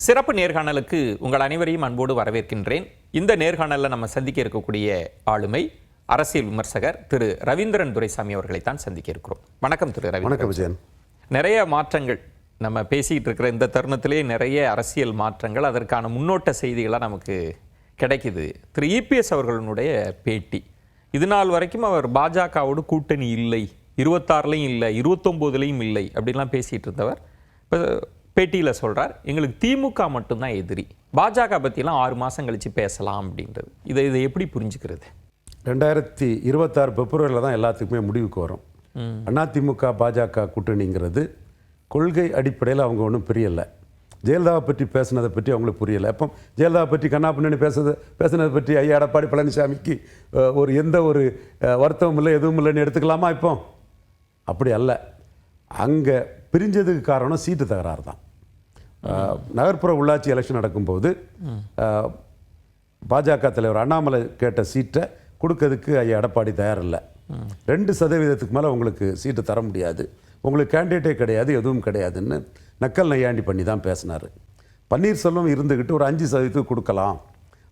சிறப்பு நேர்காணலுக்கு உங்கள் அனைவரையும் அன்போடு வரவேற்கின்றேன். இந்த நேர்காணலில் நம்ம சந்திக்க இருக்கக்கூடிய ஆளுமை அரசியல் விமர்சகர் திரு ரவீந்திரன் துரைசாமி அவர்களைத்தான் சந்திக்க இருக்கிறோம். வணக்கம் திரு ரவீந்திரன். வணக்கம் விஜயன். நிறைய மாற்றங்கள் நம்ம பேசிக்கிட்டு இருக்கிற இந்த தருணத்திலே நிறைய அரசியல் மாற்றங்கள், அதற்கான முன்னோட்ட செய்திகளாக நமக்கு கிடைக்குது. திரு இபிஎஸ் அவர்களுடைய பேட்டி, இது நாள் வரைக்கும் அவர் பாஜகவோடு கூட்டணி இல்லை, 26லையும் இல்லை, 29லையும் இல்லை அப்படின்லாம் பேசிகிட்டு இருந்தவர் இப்போ பேட்டியில் சொல்கிறார், எங்களுக்கு திமுக மட்டும்தான் எதிரி, பாஜக பற்றிலாம் 6 மாதம் கழித்து பேசலாம் அப்படின்றது. இதை எப்படி புரிஞ்சுக்கிறது? 2026 பிப்ரவரியில் தான் எல்லாத்துக்குமே முடிவுக்கு வரும். அதிமுக பாஜக கூட்டணிங்கிறது கொள்கை அடிப்படையில் அவங்க ஒன்றும் புரியலை. ஜெயலலிதாவை பற்றி பேசினதை பற்றி அவங்களுக்கு புரியலை. அப்போ ஜெயலலிதாவை பற்றி கண்ணாப்பின்னு பேசுனதை பற்றி ஐயா எடப்பாடி பழனிசாமிக்கு எந்த ஒரு வருத்தமும் இல்லை, எதுவும் இல்லைன்னு எடுத்துக்கலாமா? இப்போ அப்படி அல்ல. அங்கே பிரிஞ்சதுக்கு காரணம் சீட்டு தகராறு தான். நகர்ப்புற உள்ளாட்சி எலெக்ஷன் நடக்கும்போது பாஜக தலைவர் அண்ணாமலை கேட்ட சீட்டை கொடுக்கறதுக்கு ஐயா எடப்பாடி தயாரில்லை. 2% மேலே உங்களுக்கு சீட்டு தர முடியாது, உங்களுக்கு கேண்டிடேட்டே கிடையாது, எதுவும் கிடையாதுன்னு நக்கல் நையாண்டி பண்ணி தான் பேசினார். பன்னீர்செல்வம் இருந்துக்கிட்டு ஒரு 5% கொடுக்கலாம்,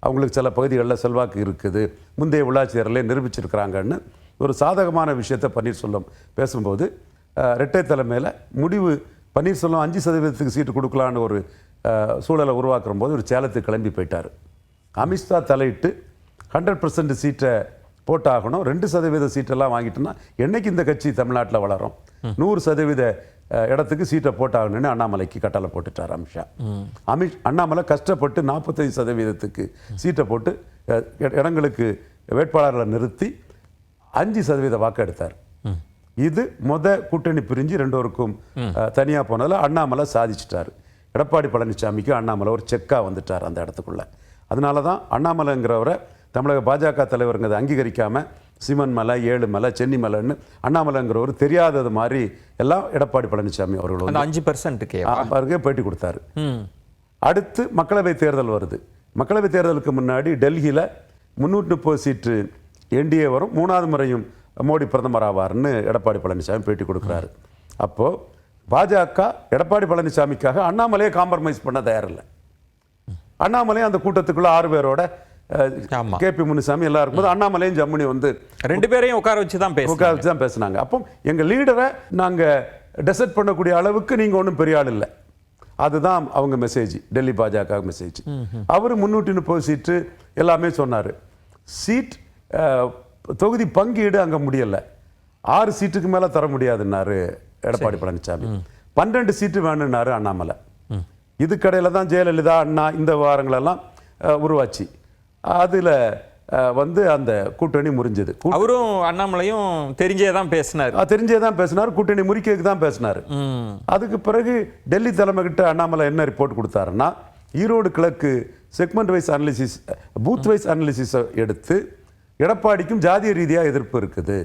அவங்களுக்கு சில பகுதிகளில் செல்வாக்கு இருக்குது, முந்தைய உள்ளாட்சி தேர்தலே நிரூபிச்சிருக்கிறாங்கன்னு ஒரு சாதகமான விஷயத்தை பன்னீர்செல்வம் பேசும்போது இரட்டை தலைமையில் முடிவு பன்னீர்செல்வம் 5% சீட்டு கொடுக்கலான்னு ஒரு சூழலை உருவாக்குற போது ஒரு சேலத்துக்கு கிளம்பி போயிட்டார். அமித்ஷா தலையிட்டு 100% சீட்டை போட்டாகணும், 2% சீட்டெல்லாம் வாங்கிட்டோன்னா என்னைக்கு இந்த கட்சி தமிழ்நாட்டில் வளரும், 100% இடத்துக்கு சீட்டை போட்டாகணும்னு அண்ணாமலைக்கு கட்டளை போட்டுட்டார் அமித்ஷா. அண்ணாமலை கஷ்டப்பட்டு 45% சீட்டை போட்டு இடங்களுக்கு வேட்பாளர்களை நிறுத்தி 5% வாக்கு எடுத்தார். இது கூட்டணி பிரிஞ்சு 2 தனியாக போனதில் அண்ணாமலை சாதிச்சிட்டார். எடப்பாடி பழனிசாமிக்கு அண்ணாமலை ஒரு செக்காக வந்துட்டார் அந்த இடத்துக்குள்ள. அதனால தான் அண்ணாமலைங்கிறவரை தமிழக பாஜக தலைவருங்கிறத அங்கீகரிக்காமல் சிமன் மலை, ஏழுமலை, சென்னி மலைன்னு அண்ணாமலைங்கிறவர் தெரியாதது மாதிரி எல்லாம் எடப்பாடி பழனிசாமி அவர்கள் 5% பேட்டி கொடுத்தாரு. அடுத்து மக்களவை தேர்தல் வருது. மக்களவை தேர்தலுக்கு முன்னாடி டெல்லியில் 330 சீட்டு என்டிஏ வரும், 3வது முறையும் மோடி பிரதமர் ஆவார்னு எடப்பாடி பழனிசாமி பேட்டி கொடுக்குறாரு. அப்போது பாஜக எடப்பாடி பழனிசாமிக்காக அண்ணாமலையை காம்ப்ரமைஸ் பண்ண தயாரில்லை. அண்ணாமலையும் அந்த கூட்டத்துக்குள்ள 6 பேரோட கேபி முனுசாமி எல்லாம் இருக்கும்போது அண்ணாமலையும் ஜம்முனி வந்து 2 பேரையும் உட்கார வச்சு தான் பேசினாங்க. அப்போ எங்கள் லீடரை நாங்கள் டெசர்ட் பண்ணக்கூடிய அளவுக்கு நீங்கள் ஒன்றும் பெரிய ஆள் இல்லை, அதுதான் அவங்க மெசேஜ், டெல்லி பாஜக மெசேஜ். அவர் 330 சீட்டு எல்லாமே சொன்னார். சீட் தொகுதி பங்கீடு அங்கே முடியலை, 6 சீட்டுக்கு மேலே தர முடியாதுன்னாரு எடப்பாடி பழனிசாமி. 12 சீட்டு வேணும்னாரு அண்ணாமலை. இதுக்கடையில் தான் ஜெயலலிதா அண்ணா இந்த வாரங்களெல்லாம் உருவாச்சு. அதில் அந்த கூட்டணி முறிஞ்சது. அவரும் அண்ணாமலையும் தெரிஞ்சே தான் பேசினார், கூட்டணி முறிக்கிறதுக்கு தான் பேசினார். அதுக்கு பிறகு டெல்லி தலைமை கிட்ட அண்ணாமலை என்ன ரிப்போர்ட் கொடுத்தாருன்னா, ஈரோடு கிழக்கு segment wise analysis, booth wise அனாலிசிஸை எடுத்து எடப்பாடிக்கும் ஜாதிய ரீதியாக எதிர்ப்பு இருக்குது,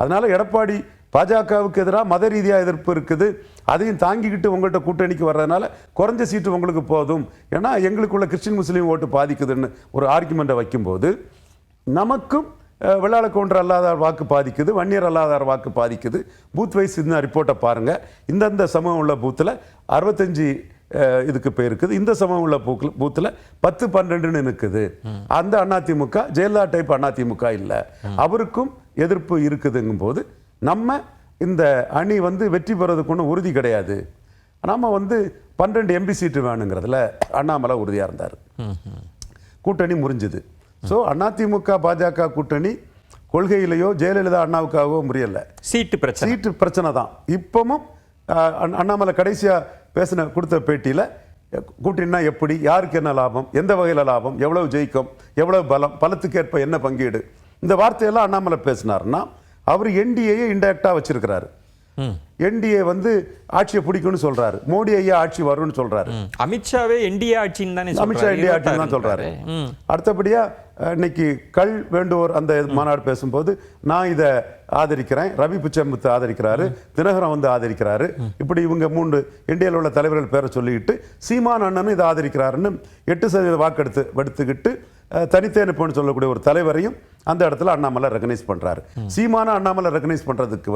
அதனால எடப்பாடி பாஜகவுக்கு எதிராக மத ரீதியாக எதிர்ப்பு இருக்குது, அதையும் தாங்கிக்கிட்டு உங்கள்கிட்ட கூட்டணிக்கு வர்றதுனால குறைஞ்ச சீட்டு உங்களுக்கு போதும், ஏன்னா எங்களுக்குள்ள கிறிஸ்டின் முஸ்லீம் ஓட்டு பாதிக்குதுன்னு ஒரு ஆர்குமெண்ட்டை வைக்கும்போது நமக்கும் வெள்ளாள கவுண்டர் அல்லாதார் வாக்கு பாதிக்குது, வன்னியர் அல்லாதார் வாக்கு பாதிக்குது. பூத் வைஸ் இந்த ரிப்போர்ட்டை பாருங்கள், இந்தந்த சமூகம் உள்ள பூத்தில் 65 இதுக்கு போயிருக்குது, இந்த சமூகம் உள்ள பூத்தில் 10-12ன்னு இருக்குது. அந்த அதிமுக ஜெயலலிதா டைப் அதிமுக இல்லை, அவருக்கும் எதிர்ப்பு இருக்குதுங்கும் போது நம்ம இந்த அணி வெற்றி பெறதுக்கு ஒன்றும் உறுதி கிடையாது, நம்ம 12 எம்பி சீட்டு வேணுங்கிறதுல அண்ணாமலை உறுதியாக இருந்தார். கூட்டணி முறிஞ்சுது. ஸோ அதிமுக பாஜக கூட்டணி கொள்கையிலையோ ஜெயலலிதா அண்ணாவுக்காகவோ முறியலை, சீட்டு பிரச்சனை தான். இப்பவும் அண்ணாமலை கடைசியாக கொடுத்த பேட்டியில் கூட்டணினா எப்படி, யாருக்கு என்ன லாபம், எந்த வகையில் லாபம், எவ்வளவு ஜெயிக்கும், எவ்வளவு பலத்துக்கேற்ப என்ன பங்கீடு, இந்த வார்த்தையெல்லாம் அண்ணாமலை பேசினார்னா அவர் என்டிஏயை இன்டைரக்டாக வச்சிருக்கிறாரு. என்டிஏ ஆட்சியை பிடிக்கும்னு சொல்றாரு, மோடி ஐயா ஆட்சி வரும்னு சொல்றாரு, அமித்ஷாவே என்டிஏ ஆட்சின்னு தானே, அமித்ஷா என்டிஏ ஆட்சின்னு தான் சொல்றாரு. அடுத்தபடியா இன்னைக்கு கல் வேண்டுவோர் அந்த மாநாடு பேசும்போது நான் இதை ஆதரிக்கிறேன், ரவி பிச்சமுத்து ஆதரிக்கிறாரு, தினகரன் ஆதரிக்கிறாரு, இப்படி இவங்க 3 என்டிஏல உள்ள தலைவர்கள் பேரை சொல்லிக்கிட்டு சீமான் அண்ணனும் இதை ஆதரிக்கிறாருன்னு 8% வாக்கு எடுத்துக்கிட்டு தனித்தேனுப்பன்னு சொல்லக்கூடிய ஒரு தலைவரையும் அந்த இடத்துல அண்ணாமலை ரெகனைஸ் பண்றாரு. சீமான அண்ணாமலை ரெகனைஸ் பண்றதுக்கு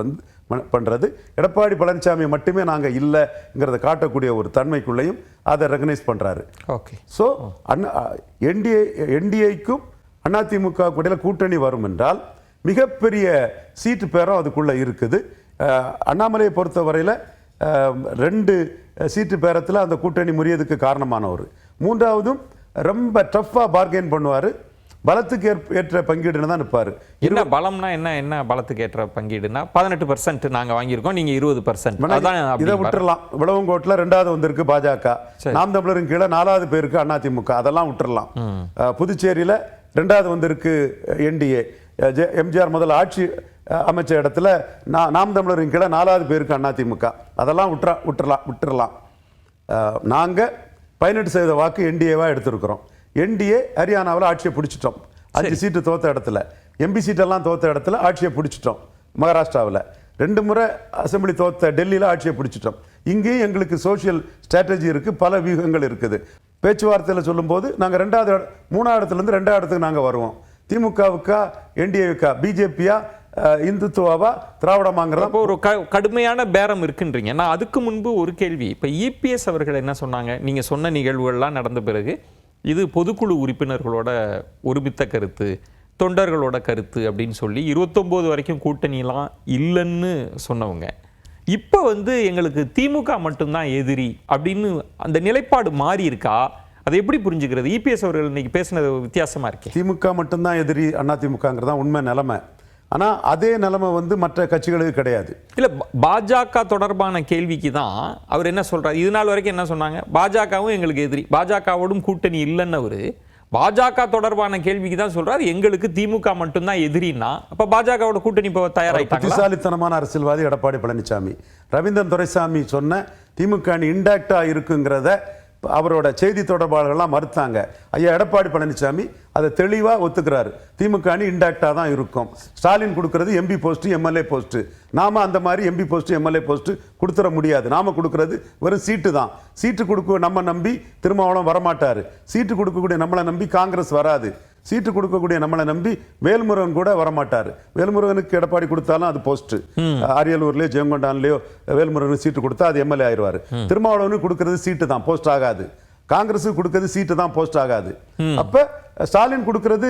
பண்றது எடப்பாடி பழனிசாமி மட்டுமே நாங்க இல்லைங்கிறத காட்டக்கூடிய ஒரு தன்மைக்குள்ளேயும் அதை ரெகனைஸ் பண்றாரு. ஓகே. ஸோ என்டிஏக்கும் அதிமுக கூட கூட்டணி வரும் என்றால் மிகப்பெரிய சீட்டு பேரம் அதுக்குள்ள இருக்குது. அண்ணாமலையை பொறுத்தவரையில் 2 சீட்டு பேரத்தில் அந்த கூட்டணி முறியதுக்கு காரணமானவர். மூன்றாவதும் ரொம்ப டஃப்பாக பார்கெயின் பண்ணுவார். பலத்துக்கு ஏற்ற பங்கீடுன்னு தான் நிற்பார். என்ன பலம்னா என்ன பலத்துக்கு ஏற்ற பங்கீடுனா 18% நாங்கள் வாங்கியிருக்கோம், நீங்கள் 20%. இதை விட்டுறலாம். விளவங்கோட்டில் 2வது வந்திருக்கு பாஜக, நாம் தமிழரின் கீழே 4வது பேருக்கு அதிமுக, அதெல்லாம் விட்டுறலாம். புதுச்சேரியில் 2வது வந்திருக்கு என்டிஏ, எம்ஜிஆர் முதல்ல ஆட்சி அமைச்ச இடத்துல நாம் தமிழரின் கீழே 4வது பேருக்கு அதிமுக, அதெல்லாம் விட்டுறலாம். நாங்கள் 18% வாக்கு என்டிஏவா எடுத்திருக்கிறோம். என்டிஏ ஹரியானாவில் ஆட்சியை பிடிச்சிட்டோம். 5 சீட்டு தோத்த இடத்துல, எம்பி சீட்டெல்லாம் தோத்த இடத்துல ஆட்சியை பிடிச்சிட்டோம். மகாராஷ்டிராவில் 2 முறை அசம்பிளி தோத்த டெல்லியில் ஆட்சியை பிடிச்சிட்டோம். இங்கேயும் எங்களுக்கு சோசியல் ஸ்ட்ராட்டஜி இருக்குது, பல வியூகங்கள் இருக்குது. பேச்சுவார்த்தையில் சொல்லும்போது நாங்கள் 3வது இடத்துலேருந்து 2வது இடத்துக்கு நாங்கள் வருவோம். திமுகவுக்கா என்டிஏவுக்கா, பிஜேபியா இந்துத்துவாவா திராவிடமாங்கிறத ஒரு கடுமையான பேரம் இருக்குன்றீங்க. நான் அதுக்கு முன்பு ஒரு கேள்வி, இப்போ இபிஎஸ் அவர்கள் என்ன சொன்னாங்க, நீங்கள் சொன்ன நிகழ்வுகள்லாம் நடந்த பிறகு இது பொதுக்குழு உறுப்பினர்களோட ஒருமித்த கருத்து, தொண்டர்களோட கருத்து அப்படின்னு சொல்லி 29 வரைக்கும் கூட்டணியெல்லாம் இல்லைன்னு சொன்னவங்க இப்போ எங்களுக்கு திமுக மட்டும்தான் எதிரி அப்படின்னு அந்த நிலைப்பாடு மாறி இருக்கா? அதை எப்படி புரிஞ்சுக்கிறது? இபிஎஸ் அவர்கள் இன்னைக்கு பேசினது வித்தியாசமா இருக்கு. திமுக மட்டும்தான் எதிரி அதிமுகங்கிறதா உண்மை நிலைமை. ஆனால் அதே நிலைமை மற்ற கட்சிகளுக்கு கிடையாது. இல்லை, பாஜக தொடர்பான கேள்விக்கு தான் அவர் என்ன சொல்றாரு, இது நாள் வரைக்கும் என்ன சொன்னாங்க, பாஜகவும் எங்களுக்கு எதிரி, பாஜகவோடும் கூட்டணி இல்லைன்னு அவரு பாஜக தொடர்பான கேள்விக்கு தான் சொல்றாரு எங்களுக்கு திமுக மட்டும்தான் எதிரின்னா, அப்ப பாஜகவோட கூட்டணி இப்போ தயாராயிட்டாங்க. புத்திசாலித்தனமான அரசியல்வாதி எடப்பாடி பழனிசாமி. ரவீந்திரன் துரைசாமி சொன்ன திமுக அணி இன்டாக்டா இருக்குங்கிறத அவரோட செய்தி தொடர்பாளர்கள்லாம் மறுத்தாங்க. ஐயா எடப்பாடி பழனிசாமி அதை தெளிவாக ஒத்துக்கிறாரு. திமுக அணி இன்டாக்டாக தான் இருக்கும். ஸ்டாலின் கொடுக்கறது எம்பி போஸ்ட், எம்எல்ஏ போஸ்ட். நாம அந்த மாதிரி எம்பி போஸ்ட், எம்எல்ஏ போஸ்ட் கொடுத்துட முடியாது. நாம கொடுக்கறது வெறும் சீட்டு தான். சீட்டு கொடுக்க நம்ம நம்பி திருமாவளவன் வரமாட்டாரு. சீட்டு கொடுக்கக்கூடிய நம்மளை நம்பி காங்கிரஸ் வராது. சீட்டு கொடுக்கக்கூடிய நம்மளை நம்பி வேல்முருகன் கூட வரமாட்டாரு. வேல்முருகனுக்கு எடப்பாடி கொடுத்தாலும் அது போஸ்ட். அரியலூர்லயோ ஜெயங்கொண்டான்லயோ வேல்முருகனுக்கு சீட்டு கொடுத்தா அது எம்எல்ஏ ஆயிடுவாரு. திருமாவளவனுக்கு கொடுக்கறது சீட்டு தான், போஸ்ட் ஆகாது. காங்கிரஸுக்கு கொடுக்கிறது சீட்டு தான், போஸ்ட் ஆகாது. அப்ப ஸ்டாலின் கொடுக்கிறது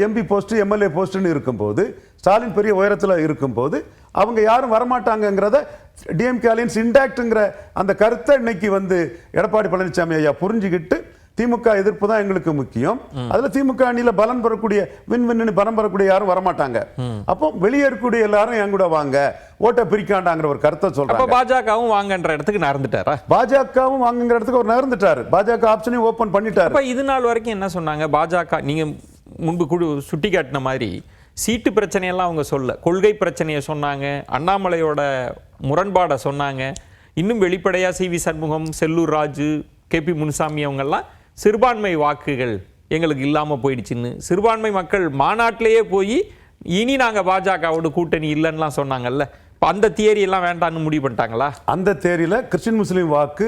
எம்பி போஸ்ட், எம்எல்ஏ போஸ்ட்னு இருக்கும்போது, ஸ்டாலின் பெரிய உயரத்தில் இருக்கும்போது அவங்க யாரும் வரமாட்டாங்கிறத டிஎம்கே அலையன்ஸ் இன்டாக்ட்ங்கிற அந்த கருத்தை இன்னைக்கு எடப்பாடி பழனிசாமி ஐயா புரிஞ்சுக்கிட்டு திமுக எதிர்ப்பு தான் எங்களுக்கு முக்கியம், அதுல திமுக அணியில பலம் பெறக்கூடிய பலம் பெறக்கூடிய யாரும் வரமாட்டாங்க, அப்போ வெளியே இருக்கக்கூடிய எல்லாரும் என் கூட வாங்க, ஓட்டை பிரிக்காண்டாங்கிற ஒரு கருத்தை சொல்றாங்க. பாஜகவும் வாங்கன்ற இடத்துக்கு நகர்ந்துட்டாரா? பாஜகவும் வாங்குங்கிற இடத்துக்கு அவர் நகர்ந்துட்டாரு. பாஜக ஆப்ஷனையும் ஓபன் பண்ணிட்டாரு. இது நாள் வரைக்கும் என்ன சொன்னாங்க பாஜக? நீங்க முன்பு சுட்டி காட்டின மாதிரி சீட்டு பிரச்சனையெல்லாம் அவங்க சொல்ல, கொள்கை பிரச்சனையை சொன்னாங்க, அண்ணாமலையோட முரண்பாடை சொன்னாங்க. இன்னும் வெளிப்படையா சிவி சண்முகம், செல்லூர் ராஜு, கேபி முனுசாமி அவங்கெல்லாம் சிறுபான்மை வாக்குகள் எங்களுக்கு இல்லாமல் போயிடுச்சுன்னு, சிறுபான்மை மக்கள் மாநாட்டிலேயே போய் இனி நாங்கள் பாஜகவோட கூட்டணி இல்லைன்னுலாம் சொன்னாங்கல்ல. இப்போ அந்த தியரி எல்லாம் வேண்டாம்னு முடிவு பண்ணிட்டாங்களா? அந்த தியரியில் கிறிஸ்டின் முஸ்லீம் வாக்கு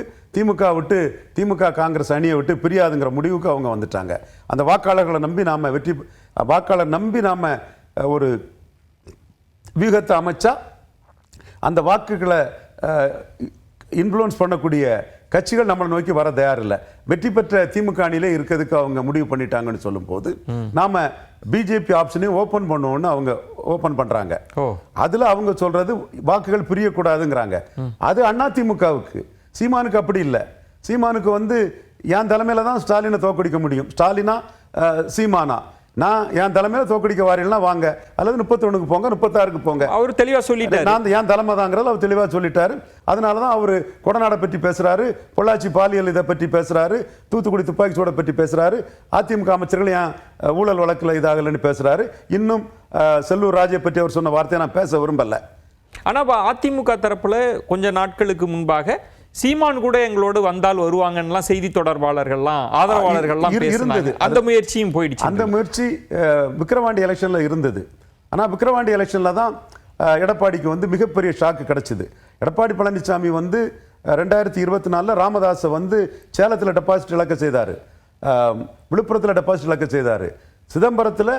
திமுக காங்கிரஸ் அணியை விட்டு பிரியாதுங்கிற முடிவுக்கு அவங்க வந்துட்டாங்க. அந்த வாக்காளர்களை நம்பி நாம ஒரு வியூகத்தை அமைச்சா அந்த வாக்குகளை இன்ஃப்ளூயன்ஸ் பண்ணக்கூடிய கட்சிகள் நம்மளை நோக்கி வர தயாரில்லை. வெற்றி பெற்ற திமுக அணியிலே இருக்கிறதுக்கு அவங்க முடிவு பண்ணிட்டாங்கன்னு சொல்லும் போது நாம பிஜேபி ஆப்ஷனையும் ஓபன் பண்ணுவோம்னு அவங்க ஓபன் பண்றாங்க. அதுல அவங்க சொல்றது வாக்குகள் பிரியக்கூடாதுங்கிறாங்க. அது அதிமுகவுக்கு. சீமானுக்கு அப்படி இல்லை. சீமானுக்கு என் தலைமையில தான் ஸ்டாலினை தோக்கடிக்க முடியும். ஸ்டாலினா சீமானா, நான் என் தலைமையில தோக்கடிக்க வாரீங்கன்னா வாங்க, அல்லது 31க்கு போங்க, 36க்கு போங்க. அவர் தெளிவா சொல்லிட்டாரு. நான் என் தலைமை தாங்கிறது அவர் தெளிவா சொல்லிட்டாரு. அதனாலதான் அவர் கொடநாடை பற்றி பேசுறாரு, பொள்ளாச்சி பாலியல் இதை பற்றி பேசுறாரு, தூத்துக்குடி துப்பாக்கி சூடை பற்றி பேசுறாரு, அதிமுக அமைச்சர்கள் ஏன் ஊழல் வழக்கில் இதாகலன்னு பேசுறாரு. இன்னும் செல்லூர் ராஜை பற்றி அவர் சொன்ன வார்த்தையை நான் பேச விரும்பல. ஆனா அதிமுக தரப்புல கொஞ்ச நாட்களுக்கு முன்பாக சீமான் கூட எங்களோடு வந்தால் வருவாங்கன்னா செய்தி தொடர்பாளர்கள்லாம் ஆதரவாளர்கள்லாம் இருந்தது. அந்த முயற்சியும் போயிடுச்சு. அந்த முயற்சி விக்கிரவாண்டி எலெக்ஷன்ல இருந்தது. ஆனா விக்கிரவாண்டி எலெக்ஷன்ல தான் எடப்பாடிக்கு மிகப்பெரிய ஷாக்கு கிடைச்சது. எடப்பாடி பழனிசாமி 2024 ராமதாஸை சேலத்தில் டெபாசிட் இழக்க செய்தார். விழுப்புரத்தில் டெபாசிட் இழக்க செய்தார். சிதம்பரத்தில்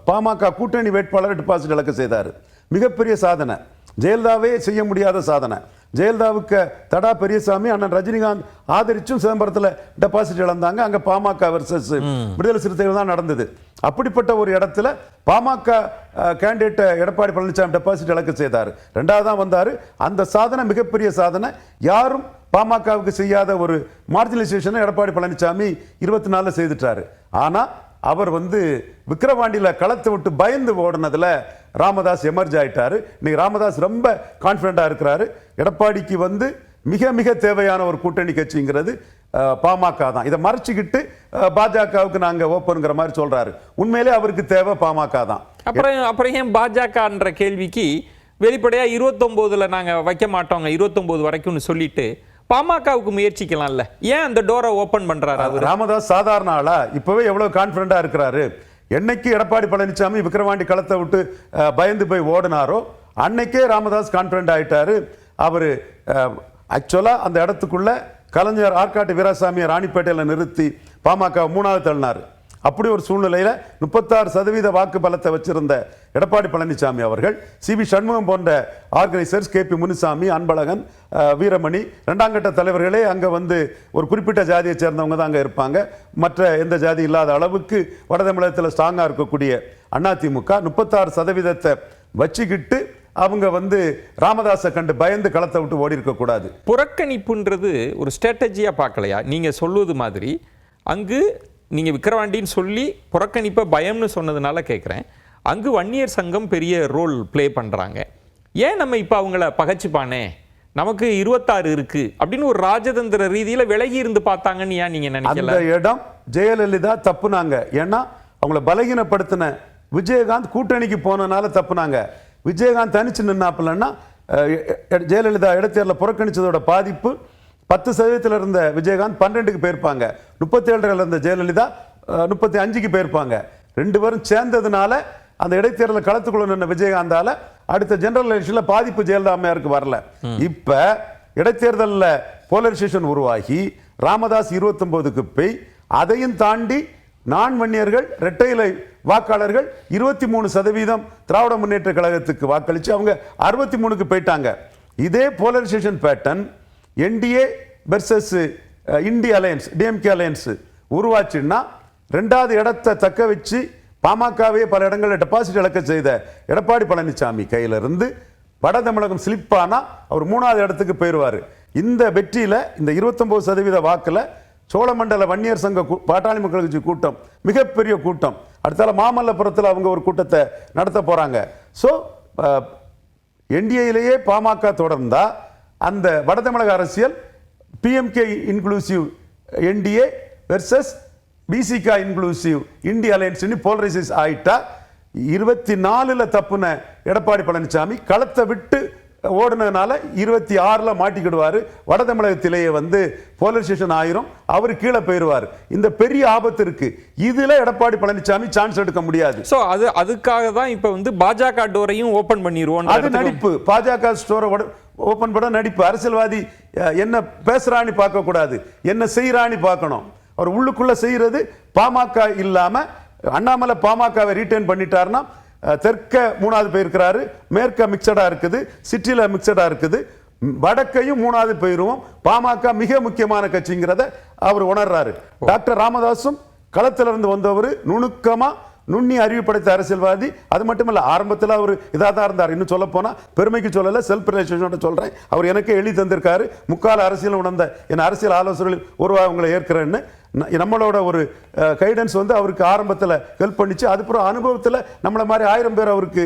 பாமக கூட்டணி வேட்பாளர் டெபாசிட் இழக்க செய்தார். மிகப்பெரிய சாதனை, ஜெயலலிதாவே செய்ய முடியாத சாதனை. ஜெயலலிதாவுக்கு தடா பெரியசாமி, அண்ணன் ரஜினிகாந்த் ஆதரிச்சும் சிதம்பரத்தில் டெபாசிட் இழந்தாங்க. அங்கே பாமக வர்சஸ் விடுதலை சிறுத்தைகள் தான் நடந்தது. அப்படிப்பட்ட ஒரு இடத்துல பாமக கேண்டிடேட் எடப்பாடி பழனிசாமி டெபாசிட் இழக்க செய்தார். ரெண்டாவது தான் வந்தார். அந்த சாதனை மிகப்பெரிய சாதனை. யாரும் பாமகவுக்கு செய்யாத ஒரு மார்ஜினலைசேஷனை எடப்பாடி பழனிசாமி 24 செய்துட்டாரு. ஆனால் அவர் விக்கிரவாண்டியில களத்தை விட்டு பயந்து ஓடினதுல ராமதாஸ் எமர்ஜ் ஆயிட்டாரு. இன்னைக்கு ராமதாஸ் ரொம்ப கான்ஃபிடண்டா இருக்கிறாரு. எடப்பாடிக்கு மிக மிக தேவையான ஒரு கூட்டணி கட்சிங்கிறது பாமக தான். இதை மறைச்சிக்கிட்டு பாஜகவுக்கு நாங்க ஓப்பன்ங்கிற மாதிரி சொல்றாரு. உண்மையிலே அவருக்கு தேவை பாமக தான். அப்புறம் ஏன் பாஜகன்ற கேள்விக்கு வெளிப்படையா 29ல நாங்க வைக்க மாட்டோங்க, 29 வரைக்கும்னு சொல்லிட்டு பாமகவுக்கு முயற்சிக்கலாம்ல. ஏன் அந்த டோரை ஓபன் பண்றாரு அவர்? ராமதாஸ் சாதாரண ஆளா? இப்பவே எவ்வளவு கான்பிடண்டா இருக்கிறாரு. என்னைக்கு எடப்பாடி பழனிசாமி விக்கிரவாண்டி களத்தை விட்டு பயந்து போய் ஓடினாரோ அன்னைக்கே ராமதாஸ் கான்பிடண்ட் ஆயிட்டாரு. அவரு ஆக்சுவலா அந்த இடத்துக்குள்ள கலைஞர் ஆற்காட்டு வீராசாமியை ராணிப்பேட்டையில் நிறுத்தி பாமக 3வது தள்ளினார். அப்படி ஒரு சூழ்நிலையில 36% வாக்கு பலத்தை வச்சிருந்த எடப்பாடி பழனிசாமி அவர்கள் சிவி சண்முகம் போன்ற ஆர்கனைசர்ஸ், கேபி முனுசாமி, அன்பழகன், வீரமணி, 2ஆம் கட்ட தலைவர்களே அங்க ஒரு குறிப்பிட்ட ஜாதியை சேர்ந்தவங்க தான் அங்க இருப்பாங்க. மற்ற எந்த ஜாதி இல்லாத அளவுக்கு வட தமிழகத்தில் ஸ்ட்ராங்கா இருக்கக்கூடிய அதிமுக 36% வச்சுக்கிட்டு அவங்க ராமதாஸை கண்டு பயந்து களத்தை விட்டு ஓடி இருக்க கூடாது. புறக்கணிப்புன்றது ஒரு ஸ்ட்ராட்டஜியா பார்க்கலையா? நீங்க சொல்வது மாதிரி அங்கு நீங்க விக்கிரவாண்டின்னு சொல்லி புறக்கணிப்பை பயம்னு சொன்னதுனால கேட்குறேன். அங்கு வன்னியர் சங்கம் பெரிய ரோல் பிளே பண்றாங்க. ஏன் நம்ம இப்போ அவங்கள பகச்சுப்பானே, நமக்கு 26 இருக்கு அப்படின்னு ஒரு ராஜதந்திர ரீதியில விலகி இருந்து பார்த்தாங்கன்னு ஏன் நீங்க நினைக்கல? அந்த இடம் ஜெயலலிதா தப்புனாங்க. ஏன்னா அவங்கள பலகீனப்படுத்தின விஜயகாந்த் கூட்டணிக்கு போனனால தப்புனாங்க. விஜயகாந்த் தனிச்சு நின்னாப்புலன்னா ஜெயலலிதா இடைத்தேர்தலை புறக்கணிச்சதோட பாதிப்பு 10% இருந்த விஜயகாந்த் 12க்கு போயிருப்பாங்க. 37 இருந்த ஜெயலலிதா 35க்கு போயிருப்பாங்க. 2 பேரும் சேர்ந்ததுனால அந்த இடைத்தேர்தல் களத்துக்குள்ள நின்ற விஜயகாந்தால அடுத்த ஜெனரல் எலெக்ஷன்ல பாதிப்பு ஜெயலலிதா அம்மையாருக்கு வரல. இப்ப இடைத்தேர்தலில் போலரைசேஷன் உருவாகி ராமதாஸ் 29க்கு போய் அதையும் தாண்டி நான் வன்னியர்கள் இரட்டையிலை வாக்காளர்கள் 23% திராவிட முன்னேற்ற கழகத்துக்கு வாக்களிச்சு அவங்க 63க்கு போயிட்டாங்க. இதே போலரைசேஷன் பேட்டர்ன் என்டிஏ வெர்சஸ் இந்திய அலையன்ஸ், டிஎம்கே அலையன்ஸ் உருவாச்சுன்னா 2வது இடத்தை தக்க வச்சு பாமகவே பல இடங்களில் டெபாசிட் இழக்க செய்த எடப்பாடி பழனிசாமி கையில இருந்து வட தமிழகம் ஸ்லிப்பானா அவர் 3வது இடத்துக்கு போயிடுவார். இந்த வெற்றியில இந்த 29% வாக்குல சோழமண்டல வன்னியர் சங்க பாட்டாளி மக்கள் கட்சி கூட்டம் மிகப்பெரிய கூட்டம். அடுத்தால மாமல்லபுரத்தில் அவங்க ஒரு கூட்டத்தை நடத்த போறாங்க. ஸோ என்டிஏலேயே பாமக தொடர்ந்தா அந்த வட தமிழக அரசியல் பிஎம்கே இன்க்ளூசிவ் என்டிஏ வெர்சஸ் பிசிகா இன்க்ளூசிவ் இந்திய அலையன்ஸ் போலரைசைஸ் ஆயிட்டா 24ல தப்புன எடப்பாடி பழனிசாமி களத்தை விட்டு ஓடுனதுனால 26ல மாட்டிக்கிடுவாரு. வட தமிழகத்திலேயே போலரைசேஷன் ஆயிரும், அவர் கீழே போயிருவார். இந்த பெரிய ஆபத்து இருக்கு. இதுல எடப்பாடி பழனிசாமி சான்ஸ் எடுக்க முடியாது. சோ அதுக்காக தான் இப்ப பாஜக டோரையும் ஓபன் பண்ணிடுவோம். அது நடிப்பு. பாஜக ஸ்டோரை ஓபன் பண்ண நடிப்பு. அரசியல்வாதி என்ன பேசுறான்னு பார்க்க கூடாது, என்ன செய்யறான்னு பார்க்கணும். அவர் உள்ளுக்குள்ள செய்யறது பாமக இல்லாம அண்ணாமலை பாமகவை ரீட்டைன் பண்ணிட்டாருன்னா தெற்க 3வது போயிருக்கிறாரு, மேற்க மிக்சடா இருக்குது, சிட்டில மிக்சடா இருக்குது, வடக்கையும் 3வது போயிருவோம். பாமக மிக முக்கியமான கட்சிங்கிறத அவர் உணர்றாரு. டாக்டர் ராமதாசும் களத்திலிருந்து வந்தவர், நுணுக்கமா நுண்ணி அறிவு படைத்த அரசியல்வாதி. அது மட்டுமல்ல, ஆரம்பத்தில் அவர் இதாக தான் இருந்தார். இன்னும் சொல்ல போனா பெருமைக்கு சொல்லல, செல்ஃப் ரிலேஷனோட சொல்றேன். அவர் எனக்கு எழுதி தந்திருக்காரு. முக்கால அரசியல் உணர்ந்த என் அரசியல் ஆலோசகர்கள் ஒருவா உங்களை ஏற்கிறேன்னு. நம்மளோட ஒரு கைடன்ஸ் அவருக்கு ஆரம்பத்தில் ஹெல்ப் பண்ணிச்சு. அதுக்கப்புறம் அனுபவத்தில் நம்மள மாதிரி 1000 பேர் அவருக்கு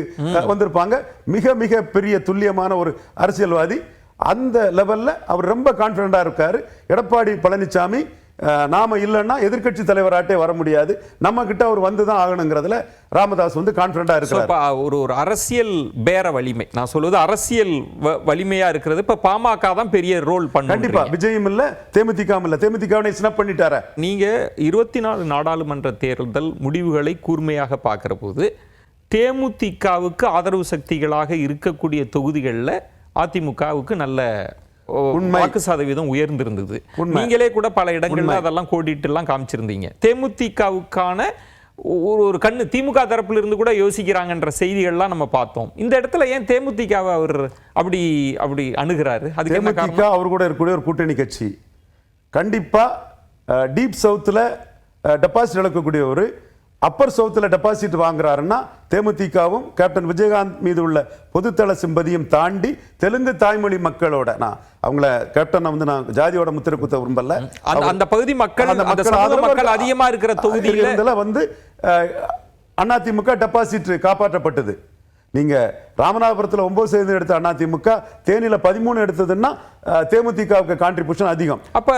வந்திருப்பாங்க. மிக மிக பெரிய துல்லியமான ஒரு அரசியல்வாதி. அந்த லெவல்ல அவர் ரொம்ப கான்பிடண்டா இருக்காரு. எடப்பாடி பழனிசாமி நாம இல்லைன்னா எதிர்க்கட்சி தலைவராட்டே வர முடியாது, நம்ம கிட்ட அவர் வந்துதான் ஆகணுங்கிறதுல ராமதாஸ் கான்பிடண்டா இருக்காரு. ஒரு அரசியல் பேர வலிமை, நான் சொல்வது அரசியல் வலிமையா இருக்கிறது. இப்ப பாமக தான் பெரிய ரோல் பண்ண. கண்டிப்பா விஜயும் இல்ல, தேமுதிக இல்ல, தேமுதிகவை ஸ்னப் பண்ணிட்டாரு. நீங்க 24 நாடாளுமன்ற தேர்தல் முடிவுகளை கூர்மையாக பார்க்கிற போது தேமுதிகவுக்கு ஆதரவு சக்திகளாக இருக்கக்கூடிய தொகுதிகளில் அதிமுகவுக்கு நல்ல வாக்கு சதவீதம் உயர்ந்திருந்தது. நீங்களே கூட பல இடங்கள்ல அதெல்லாம் கோடிட்டு எல்லாம் காமிச்சிருந்தீங்க. தேமுதிகவுக்கான ஒரு கண்ணு திமுக தரப்புல இருந்து கூட யோசிக்கிறாங்கன்ற செய்திகள்லாம் நம்ம பார்த்தோம். இந்த இடத்துல ஏன் தேமுதிகவை அவர் அப்படி அப்படி அணுகிறாரு? அதுக்கு என்ன தேமுதிக காரணம்? அவர் கூட இருக்கக்கூடிய ஒரு கூட்டணி கட்சி. கண்டிப்பா டீப் சவுத்தில் டெபாசிட் இழக்கக்கூடிய ஒரு அப்பர் சவுத்தில் டெபாசிட் வாங்குறாருன்னா தேமுதிகவும் கேப்டன் விஜயகாந்த் மீது உள்ள பொதுத்தள சிம்பதியும் தாண்டி தெலுங்கு தாய்மொழி மக்களோட, நான் அவங்கள கேப்டன் வந்து நான் ஜாதியோட முத்திரை குத்த விரும்பல, அந்த பகுதி மக்கள், அந்த சமூக மக்கள் அதிகமா இருக்கிற தொகுதியில வந்து அதிமுக டெபாசிட் காப்பாற்றப்பட்டது. நீங்க ராமநாதபுரத்தில் 9% எடுத்த அதிமுக தேனியில 13 எடுத்ததுன்னா தேமுதிகவுக்கு கான்ட்ரிபியூஷன் அதிகம். அப்ப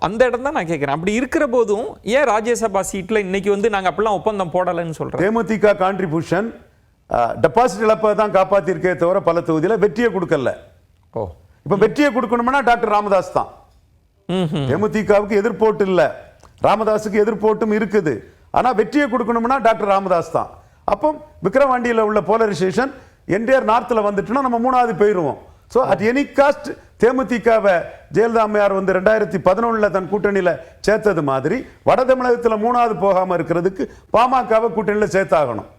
அந்த இடம் தான் நான் கேட்கிறேன். அப்படி இருக்கிற போதும் ஏன் ராஜ்யசபா சீட்ல இன்னைக்கு வந்து நாங்க அப்பெல்லாம் ஒப்பந்தம் போடலன்னு சொல்றோம்? தேமுதிக கான்ட்ரிபியூஷன் டெபாசிட் இழப்பை தான் காப்பாத்தி இருக்கே தவிர பல தொகுதியில வெற்றியை கொடுக்கல. ஓ, இப்ப வெற்றியை கொடுக்கணும்னா டாக்டர் ராமதாஸ் தான். தேமுதிகவுக்கு எதிர்ப்போட்டு இல்ல, ராமதாஸுக்கு எதிர்ப்போட்டும் இருக்குது. ஆனா வெற்றியை கொடுக்கணும்னா டாக்டர் ராமதாஸ் தான். அப்போ விக்கிரவாண்டியில் உள்ள போலரைசேஷன் என்டிஆர் நார்த்தில் வந்துட்டுனா நம்ம 3வது போயிடுவோம். ஸோ அட் எனி காஸ்ட் தேமுதிகவை ஜெயலலிதா அம்மையார் வந்து 2011 தன் கூட்டணியில் சேர்த்தது மாதிரி வட தமிழகத்தில் 3வது போகாமல் இருக்கிறதுக்கு பாமகவை கூட்டணியில் சேர்த்தாகணும்.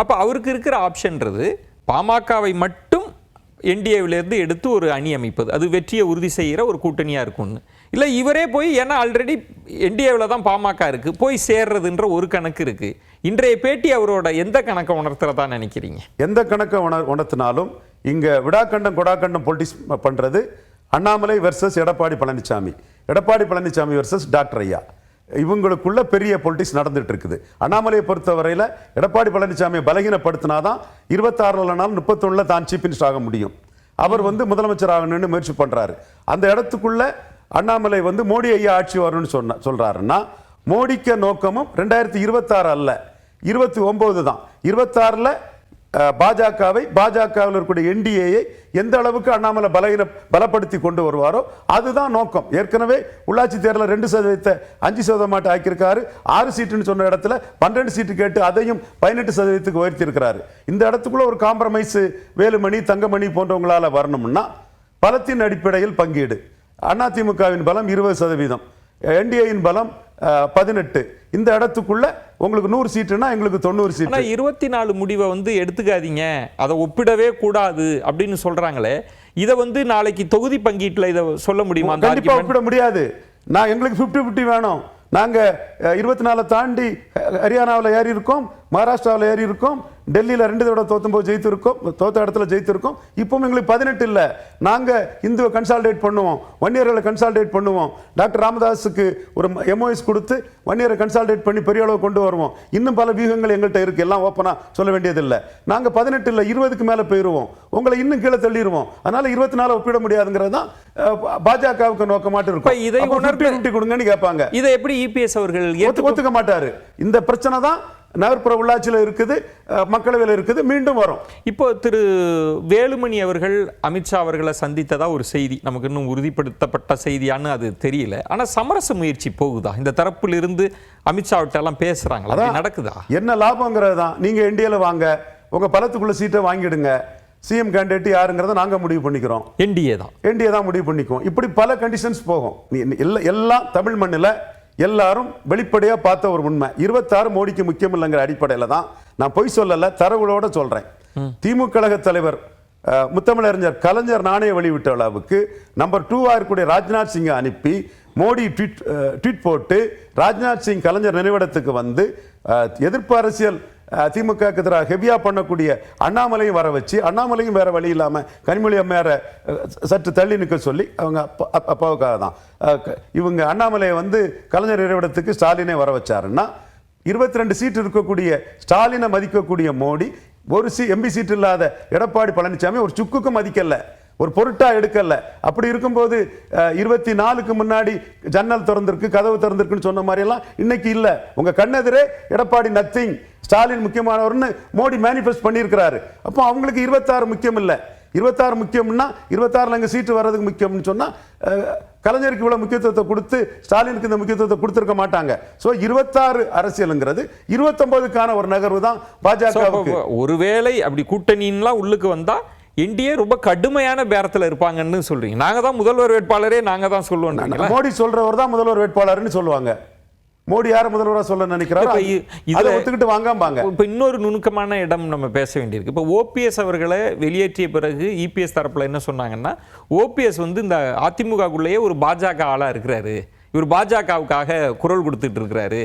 அப்ப அவருக்கு இருக்கிற ஆப்ஷன்றது பாமகவை மட்டும் என்டிஏவிலிருந்து எடுத்து ஒரு அணி அமைப்பது, அது வெற்றியை உறுதி செய்கிற ஒரு கூட்டணியா இருக்கும்னு இல்லை இவரே போய், ஏன்னா ஆல்ரெடி என்டிஏவில் தான் பாமக இருக்கு, போய் சேர்றதுன்ற ஒரு கணக்கு இருக்கு. இன்றைய பேட்டி அவரோட எந்த கணக்கை உணர்த்துறதா நினைக்கிறீங்க? எந்த கணக்கை உணர்த்தினாலும் இங்க விடாக்கண்டம் கொடாக்கண்டம் பொலிட்டிக்ஸ் பண்றது Annamalai versus Edappadi Palaniswami, Edappadi Palaniswami versus doctor ஐயா, இவங்களுக்குள்ள பெரிய பொலிட்டிக்ஸ் நடந்துட்டு இருக்குது. அண்ணாமலையை பொறுத்தவரையில் எடப்பாடி பழனிசாமியை பலகீனப்படுத்தினாதான் 26 31 தான் சீஃப் மினிஸ்டர் ஆக முடியும். அவர் வந்து முதலமைச்சர் ஆகணும்னு முயற்சி பண்றாரு. அந்த இடத்துக்குள்ள அண்ணாமலை வந்து மோடி ஐயா ஆட்சி வரணும்னு சொல்றாருன்னா மோடிக்க நோக்கமும் 2026 அல்ல, 29 தான். 26ல் பாஜகவை, பாஜகவில் இருக்கக்கூடிய என்டிஏயை எந்த அளவுக்கு அண்ணாமலை பலப்படுத்தி கொண்டு வருவாரோ அதுதான் நோக்கம். ஏற்கனவே உள்ளாட்சி தேர்தலில் 2% 5% ஆக்கியிருக்காரு. 6 சீட்டுன்னு சொன்ன இடத்துல 12 சீட்டு கேட்டு அதையும் 18% உயர்த்தி இருக்கிறாரு. இந்த இடத்துக்குள்ள ஒரு காம்ப்ரமைஸ் வேலுமணி, தங்கமணி போன்றவங்களால வரணும்னா பலத்தின் அடிப்படையில் பங்கீடு. அதிமுகவின் பலம் 20%, என்டிஏயின் பலம் 18. இந்த இடத்துக்குள்ள உங்களுக்கு 100 சீட்டுனா எங்களுக்கு 90 சீட்டு. 24 முடிவை வந்து எடுத்துக்காதீங்க, அதை ஒப்பிடவே கூடாது அப்படின்னு சொல்றாங்களே, இதை வந்து நாளைக்கு தொகுதி பங்கீட்டுல இதை சொல்ல முடியுமா? கண்டிப்பா ஒப்பிட முடியாது. நான் எங்களுக்கு 50-50 வேணும். நாங்க 24 தாண்டி ஹரியானாவில் ஏறி இருக்கோம், மகாராஷ்டிராவில் ஏறி இருக்கோம், டெல்லியில் 2 தடவை தோத்தும்போது ஜெயித்திருக்கோம், தோத்த இடத்துல ஜெயித்திருக்கோம். இப்போ எங்களுக்கு 18 இல்லை. நாங்க இந்துவை கன்சால்டேட் பண்ணுவோம், வன்னியர்களை கன்சால்டேட் பண்ணுவோம். டாக்டர் ராமதாஸுக்கு ஒரு எம்ஓஎஸ் கொடுத்து வன்னியரை கன்சால்டேட் பண்ணி பெரிய அளவு கொண்டு வருவோம். இன்னும் பல வியூகங்கள் எங்கள்கிட்ட இருக்கு, எல்லாம் ஓப்பனா சொல்ல வேண்டியதில்லை. நாங்க 18 இல்லை 20க்கு மேல போயிருவோம், உங்களை இன்னும் கீழே தள்ளிடுவோம். அதனால 24 ஒப்பிட முடியாதுங்கிறது தான் பாஜகவுக்கு நோக்கமாட்டு இருக்கும். இதை உணர்த்தி கொடுங்கன்னு கேட்பாங்க. இதை எப்படி இபிஎஸ் அவர்கள் ஒத்துக்க மாட்டாரு. இந்த பிரச்சனை தான் நகர்ப்புற உள்ளாட்சியில் இருக்குது, மக்களவையில் இருக்குது, மீண்டும் வரும். இப்போ திரு வேலுமணி அவர்கள் அமித்ஷா அவர்களை சந்தித்ததா ஒரு செய்தி, நமக்கு இன்னும் உறுதிப்படுத்தப்பட்ட செய்தியான்னு அது தெரியல. ஆனா சமரச முயற்சி போகுதா? இந்த தரப்புல இருந்து அமித்ஷா விட்ட எல்லாம் பேசுறாங்களா? நடக்குதா? என்ன லாபங்கிறது தான். நீங்க என்டிஏல வாங்க, உங்க பலத்துக்குள்ள சீட்டை வாங்கிடுங்க, சிஎம் கேண்டிடேட் யாருங்கிறத நாங்க முடிவு பண்ணிக்கிறோம். என்டிஏ தான் முடிவு பண்ணிக்குவோம். இப்படி பல கண்டிஷன்ஸ் போகும். எல்லாம் தமிழ் மண்ணில் எல்லாரும் வெளிப்படையா பார்த்த ஒரு உண்மை. 26 மோடிக்கு முக்கியம் இல்லைங்கிற அடிப்படையில் தான் நான் பொய் சொல்லல, தரவுகளோட சொல்றேன். திமுக கழக தலைவர் முத்தமிழறிஞர் கலைஞர் நாணய வெளியிட்ட அளவுக்கு நம்பர் 2 இருக்கக்கூடிய ராஜ்நாத் சிங்கை அனுப்பி மோடி ட்வீட் போட்டு ராஜ்நாத் சிங் கலைஞர் நினைவிடத்துக்கு வந்து எதிர்ப்பு அரசியல் திமுக எதிராக ஹெவியா பண்ணக்கூடிய அண்ணாமலையும் வர வச்சு, அண்ணாமலையும் வேற வழி இல்லாம கனிமொழி அம்மையார சற்று தள்ளி நிற்க சொல்லி அவங்க அப்பாவுக்காக தான் இவங்க அண்ணாமலையை வந்து கலைஞர் நினைவிடத்துக்கு ஸ்டாலினை வர வச்சாருன்னா 22 சீட் இருக்கக்கூடிய ஸ்டாலினை மதிக்கக்கூடிய மோடி ஒரு எம்பி சீட் இல்லாத எடப்பாடி பழனிசாமி ஒரு சுக்குக்கு மதிக்கல, ஒரு பொருட்டா எடுக்கல. அப்படி இருக்கும்போது 24க்கு முன்னாடி ஜன்னல் திறந்திருக்கு, கதவு திறந்திருக்குன்னு சொன்ன மாதிரி எல்லாம் இன்னைக்கு இல்ல. உங்க கண்ணெதிரே எடப்பாடி நத்திங், ஸ்டாலின் முக்கியமானவர்னு மோடி மேனிஃபெஸ்ட் பண்ணியிருக்கிறாரு. அப்போ அவங்களுக்கு 26 முக்கியம் இல்லை. 26 முக்கியம்னா 26ல எங்க சீட்டு வர்றதுக்கு முக்கியம்னு சொன்னா கலைஞருக்கு இவ்வளவு முக்கியத்துவத்தை கொடுத்து ஸ்டாலினுக்கு இந்த முக்கியத்துவத்தை கொடுத்திருக்க மாட்டாங்க. சோ 26 அரசியலுங்கிறது 29க்கான ஒரு நகர்வு தான் பாஜக. ஒருவேளை அப்படி கூட்டணிலாம் உள்ளுக்கு வந்தா என்டிஏ ரொம்ப கடுமையான பேரத்தில் இருப்பாங்கன்னு சொல்றீங்க. நாங்க தான் முதல்வர் வேட்பாளரே நாங்க தான் சொல்லுவோம். மோடி சொல்றவர் தான் முதல்வர் வேட்பாளர்னு சொல்லுவாங்க. மோடி யார முதல்வராக சொல்ல நினைக்கிறாரு, இதை ஒத்துக்கிட்டு வாங்காம்பாங்க. இப்போ இன்னொரு நுணுக்கமான இடம் நம்ம பேச வேண்டியிருக்கு. இப்போ ஓபிஎஸ் அவர்களை வெளியேற்றிய பிறகு இபிஎஸ் தரப்புல என்ன சொன்னாங்கன்னா, ஓபிஎஸ் வந்து இந்த அதிமுகக்குள்ளேயே ஒரு பாஜக ஆளா இருக்கிறாரு, இவர் பாஜகவுக்காக குரல் கொடுத்துட்டு இருக்கிறாரு,